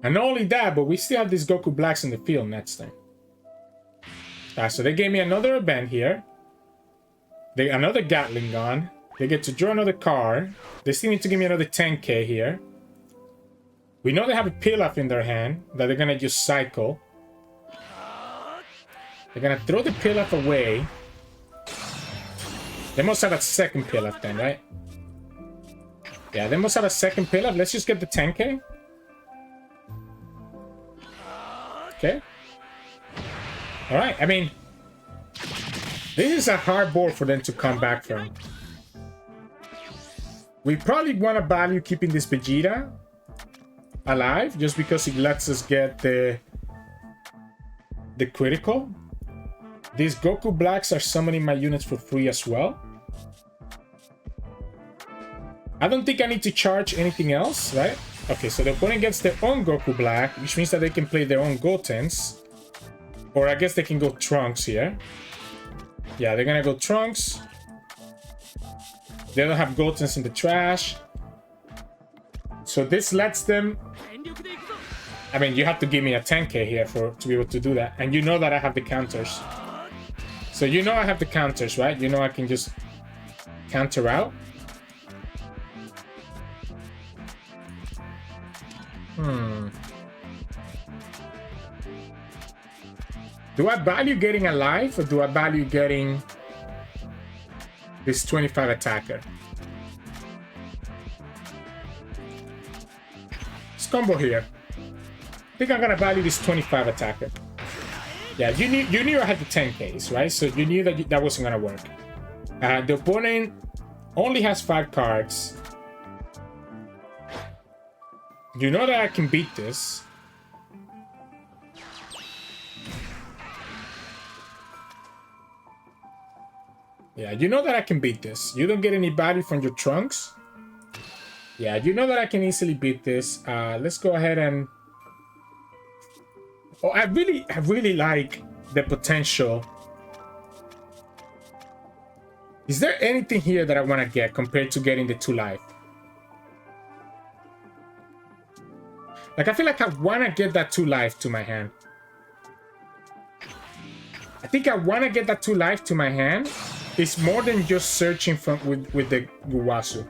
S1: And not only that, but we still have these Goku Blacks in the field next time. So they gave me another event here. Another Gatling gun. They get to draw another card. They still need to give me another 10k here. We know they have a Pilaf in their hand that they're going to just cycle. They're going to throw the Pilaf away. They must have a second Pilaf then, right? Yeah, they must have a second Pilaf. Let's just get the 10k. Okay. Alright, I mean, this is a hard board for them to come back from. We probably want to value keeping this Vegeta alive, just because it lets us get the critical. These Goku Blacks are summoning my units for free as well. I don't think I need to charge anything else, right? Okay, so the opponent gets their own Goku Black, which means that they can play their own Gotenks. Or I guess they can go Trunks here. Yeah, they're gonna go Trunks. They don't have Gotenks in the trash. So this lets them... I mean, you have to give me a 10k here to be able to do that. And you know that I have the counters. So you know I have the counters, right? You know I can just counter out. Do I value getting a life, or do I value getting this 25 attacker? Let's combo here. I think I'm gonna value this 25 attacker. Yeah, you knew I had the 10Ks, right? So you knew that that wasn't gonna work. The opponent only has 5 cards. You know that I can beat this. Yeah, you know that I can beat this. You don't get any value from your trunks. Yeah, you know that I can easily beat this. Let's go ahead and... Oh, I really like the potential. Is there anything here that I want to get compared to getting the 2 life? Like, I feel like I want to get that 2 life to my hand. I think I want to get that 2 life to my hand. It's more than just searching with the Gowasu.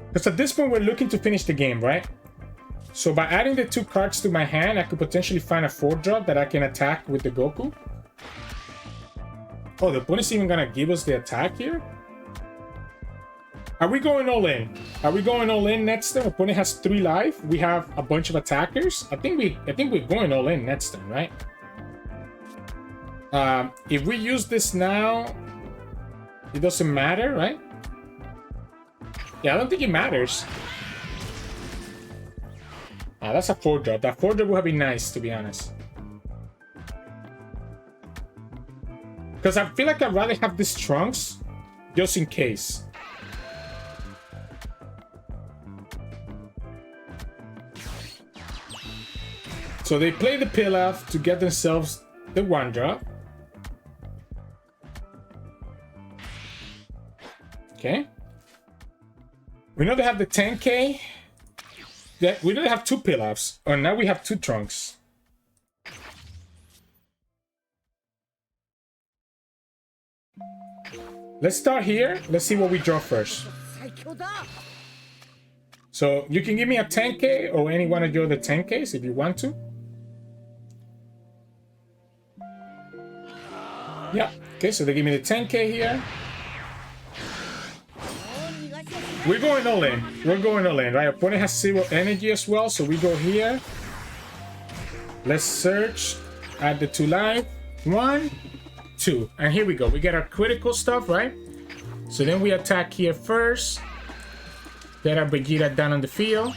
S1: Because at this point, we're looking to finish the game, right? So by adding the 2 cards to my hand, I could potentially find a 4-drop that I can attack with the Goku. Oh, the opponent's even gonna give us the attack here? Are we going all in? Are we going all in next turn? Opponent has 3 life. We have a bunch of attackers. I think we're going all in next turn, right? If we use this now, it doesn't matter, right? Yeah, I don't think it matters. That's a 4-drop. That 4-drop would have been nice, to be honest. Because I feel like I'd rather have these trunks, just in case. So they play the Pilaf to get themselves the 1-drop. Okay. We know they have the 10K. Yeah, we know they have 2 Pilafs. Oh, now we have 2 trunks. Let's start here. Let's see what we draw first. So you can give me a 10K or any one of your other 10Ks if you want to. Yeah. Okay, so they give me the 10K here. We're going all in. We're going all in, right? Opponent has 0 energy as well, so we go here. Let's search. Add the 2 life. 1, 2. And here we go. We get our critical stuff, right? So then we attack here first. Get our Vegeta down on the field.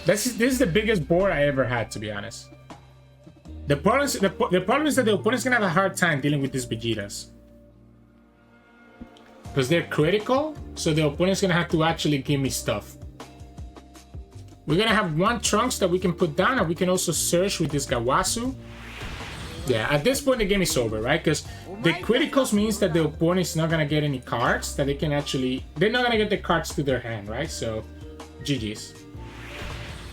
S1: This is the biggest board I ever had, to be honest. The problem is that the opponent's gonna have a hard time dealing with these Vegetas. Because they're critical, so the opponent's gonna have to actually give me stuff. We're gonna have 1 Trunks that we can put down, and we can also search with this Gowasu. Yeah, at this point the game is over, right? Because the criticals means that the opponent's not gonna get any cards that they can actually... They're not gonna get the cards to their hand, right? So, GG's.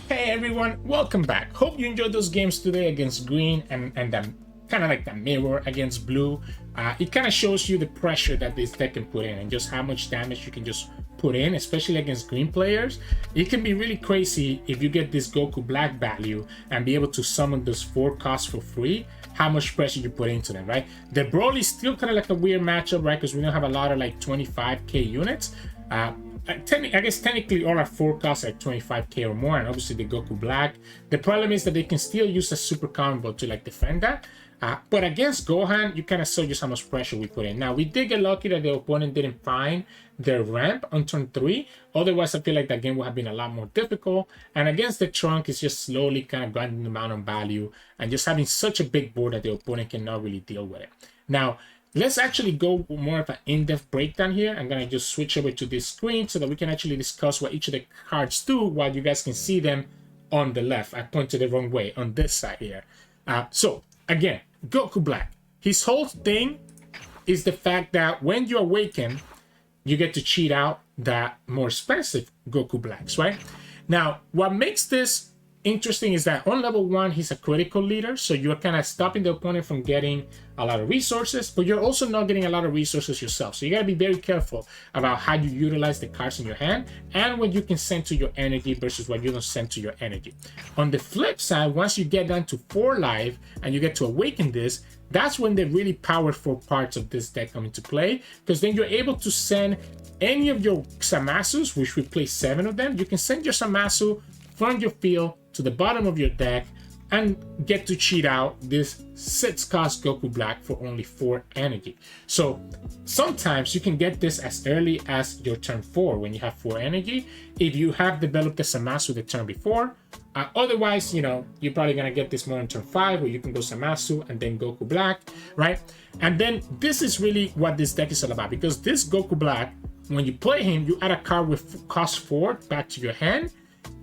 S1: Hey everyone, welcome back. Hope you enjoyed those games today against green and kind of like the mirror against blue. It kind of shows you the pressure that this deck can put in and just how much damage you can just put in, especially against green players. It can be really crazy if you get this Goku Black value and be able to summon those 4 costs for free, how much pressure you put into them, right? The Broly is still kind of like a weird matchup, right? Because we don't have a lot of like 25k units. I guess technically all our 4 costs are 25k or more, and obviously the Goku Black. The problem is that they can still use a super combo to like defend that. But against Gohan, you kind of saw just how much pressure we put in. Now, we did get lucky that the opponent didn't find their ramp on turn 3. Otherwise, I feel like that game would have been a lot more difficult. And against the Trunk, it's just slowly kind of grinding them out on value and just having such a big board that the opponent cannot really deal with it. Now, let's actually go more of an in-depth breakdown here. I'm going to just switch over to this screen so that we can actually discuss what each of the cards do while you guys can see them on the left. I pointed the wrong way on this side here. So, again, Goku Black. His whole thing is the fact that when you awaken, you get to cheat out the more expensive Goku Blacks, right? Now, what makes this interesting is that on level 1, he's a critical leader, so you're kind of stopping the opponent from getting a lot of resources, but you're also not getting a lot of resources yourself. So you got to be very careful about how you utilize the cards in your hand and what you can send to your energy versus what you don't send to your energy. On the flip side, once you get down to 4 life and you get to awaken this, that's when the really powerful parts of this deck come into play, because then you're able to send any of your Zamasus, which we play 7 of them. You can send your Zamasu from your field to the bottom of your deck and get to cheat out this 6-cost Goku Black for only 4 energy. So sometimes you can get this as early as your turn 4 when you have 4 energy, if you have developed the Zamasu the turn before. Otherwise, you know, you're probably gonna get this more in turn 5, where you can go Zamasu and then Goku Black, right? And then this is really what this deck is all about, because this Goku Black, when you play him, you add a card with cost 4 back to your hand,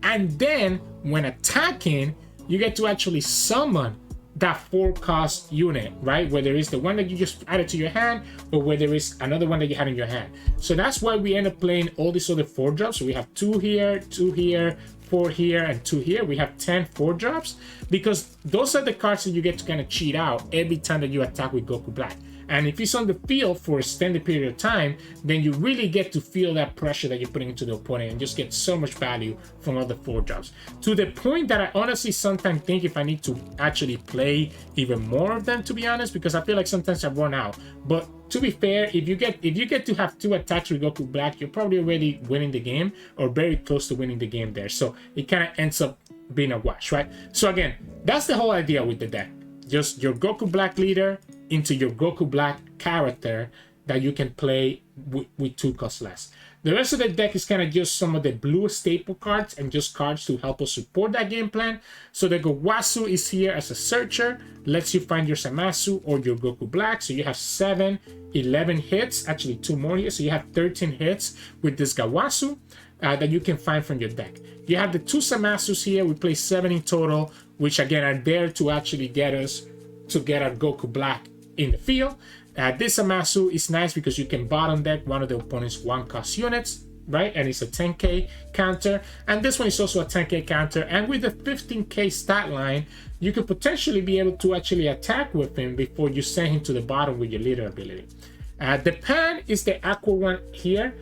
S1: and then when attacking, you get to actually summon that 4-cost unit, right? Whether it's the one that you just added to your hand, or whether it's another one that you had in your hand. So that's why we end up playing all these other 4-drops. So we have 2 here, 2 here, 4 here, and 2 here. We have 10 4-drops, because those are the cards that you get to kind of cheat out every time that you attack with Goku Black. And if he's on the field for an extended period of time, then you really get to feel that pressure that you're putting into the opponent and just get so much value from all the 4-drops. To the point that I honestly sometimes think if I need to actually play even more of them, to be honest, because I feel like sometimes I run out. But to be fair, if you get to have 2 attacks with Goku Black, you're probably already winning the game, or very close to winning the game there. So it kind of ends up being a wash, right? So again, that's the whole idea with the deck. Just your Goku Black leader into your Goku Black character that you can play with 2 costs less. The rest of the deck is kind of just some of the blue staple cards and just cards to help us support that game plan. So the Gowasu is here as a searcher, lets you find your Zamasu or your Goku Black. So you have 11 hits, actually 2 more here. So you have 13 hits with this Gowasu that you can find from your deck. You have the 2 Zamasus here. We play 7 in total, which again are there to actually get us to get our Goku Black in the field. This Zamasu is nice because you can bottom deck one of the opponent's 1-cost units, right? And it's a 10k counter. And this one is also a 10k counter. And with the 15k stat line, you could potentially be able to actually attack with him before you send him to the bottom with your leader ability. The Pan is the aqua one here.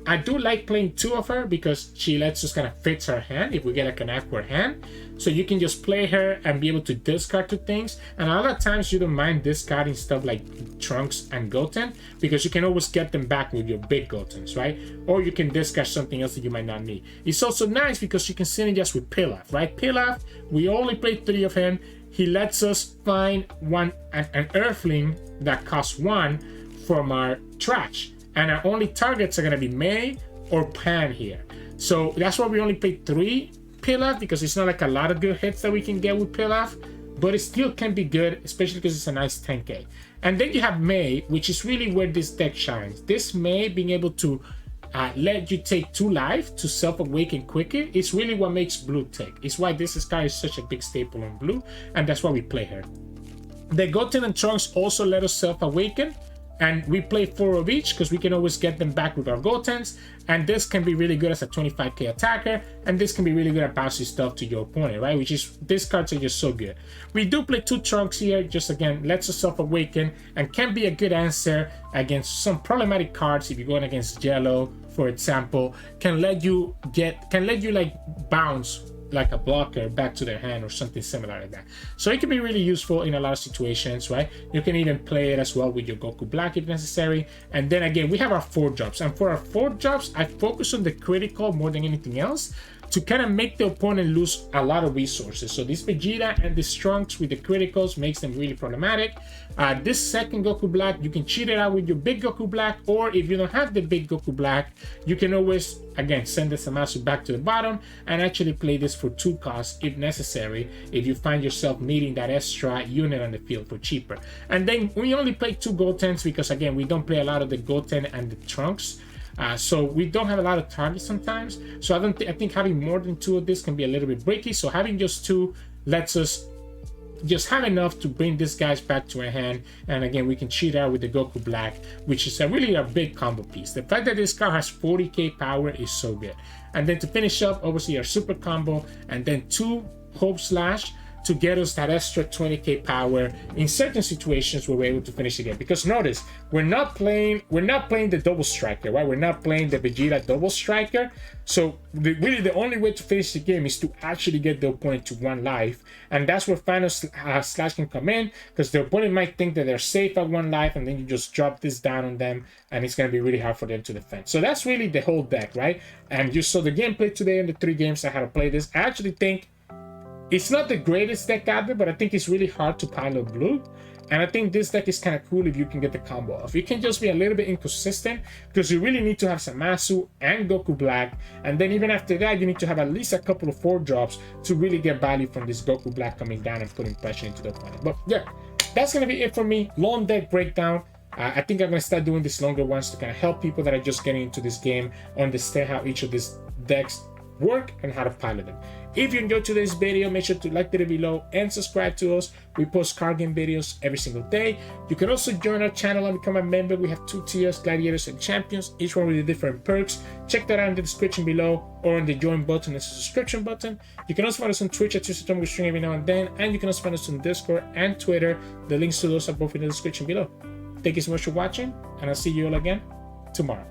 S1: I do like playing 2 of her because she lets us kind of fix her hand if we get like an aqua hand. So you can just play her and be able to discard 2 things. And a lot of times you don't mind discarding stuff like Trunks and Goten, because you can always get them back with your big Gotens, right? Or you can discard something else that you might not need. It's also nice because you can synergize with Pilaf, right? Pilaf, we only play 3 of him. He lets us find an Earthling that costs 1 from our trash. And our only targets are going to be Mai or Pan here. So that's why we only play 3 Pilaf, because it's not like a lot of good hits that we can get with Pilaf, but it still can be good, especially because it's a nice 10k. And then you have Mai, which is really where this deck shines. This Mai being able to let you take 2 life to self-awaken quicker is really what makes blue tick. It's why this card is such a big staple in blue, and that's why we play her. The Goten and Trunks also let us self-awaken, and we play 4 of each because we can always get them back with our Gotens. And this can be really good as a 25k attacker, and this can be really good at bouncing stuff to your opponent, right? Which is, these cards are just so good. We do play 2 Trunks here, just again, lets us self-awaken, and can be a good answer against some problematic cards. If you're going against Jello, for example, can let you like bounce like a blocker back to their hand or something similar like that. So it can be really useful in a lot of situations, right? You can even play it as well with your Goku Black if necessary. And then again, we have our 4-drops, and for our 4-drops, I focus on the critical more than anything else to kind of make the opponent lose a lot of resources. So this Vegeta and this Trunks with the criticals makes them really problematic. This second Goku Black, you can cheat it out with your big Goku Black, or if you don't have the big Goku Black, you can always, again, send the Zamasu back to the bottom and actually play this for 2 costs if necessary, if you find yourself needing that extra unit on the field for cheaper. And then we only play 2 Gotens because, again, we don't play a lot of the Goten and the Trunks. So we don't have a lot of targets sometimes. So I think having more than 2 of this can be a little bit breaky. So having just 2 lets us just have enough to bring these guys back to our hand. And again, we can cheat out with the Goku Black, which is really a big combo piece. The fact that this card has 40k power is so good. And then to finish up, obviously our super combo, and then 2 Hope Slash to get us that extra 20k power in certain situations where we're able to finish the game. Because notice, we're not playing the double striker, right? We're not playing the Vegeta double striker. So really the only way to finish the game is to actually get the opponent to 1 life. And that's where final slash can come in, because the opponent might think that they're safe at 1 life, and then you just drop this down on them, and it's going to be really hard for them to defend. So that's really the whole deck, right? And you saw the gameplay today in the 3 games I had to play this. I actually think It's not the greatest deck out there, but I think it's really hard to pilot blue. And I think this deck is kind of cool if you can get the combo off. You can just be a little bit inconsistent because you really need to have Zamasu and Goku Black. And then even after that, you need to have at least a couple of 4-drops to really get value from this Goku Black coming down and putting pressure into the opponent. But yeah, that's going to be it for me. Long deck breakdown. I think I'm going to start doing these longer ones to kind of help people that are just getting into this game understand how each of these decks work and how to pilot them. If you enjoyed today's video, make sure to like the video below and subscribe to us. We post card game videos every single day. You can also join our channel and become a member. We have 2 tiers, gladiators and champions, each one with different perks. Check that out in the description below or on the join button and subscription button. You can also find us on Twitch at Sirturmund. We stream every now and then, and you can also find us on Discord and Twitter. The links to those are both in the description below. Thank you so much for watching, and I'll see you all again tomorrow.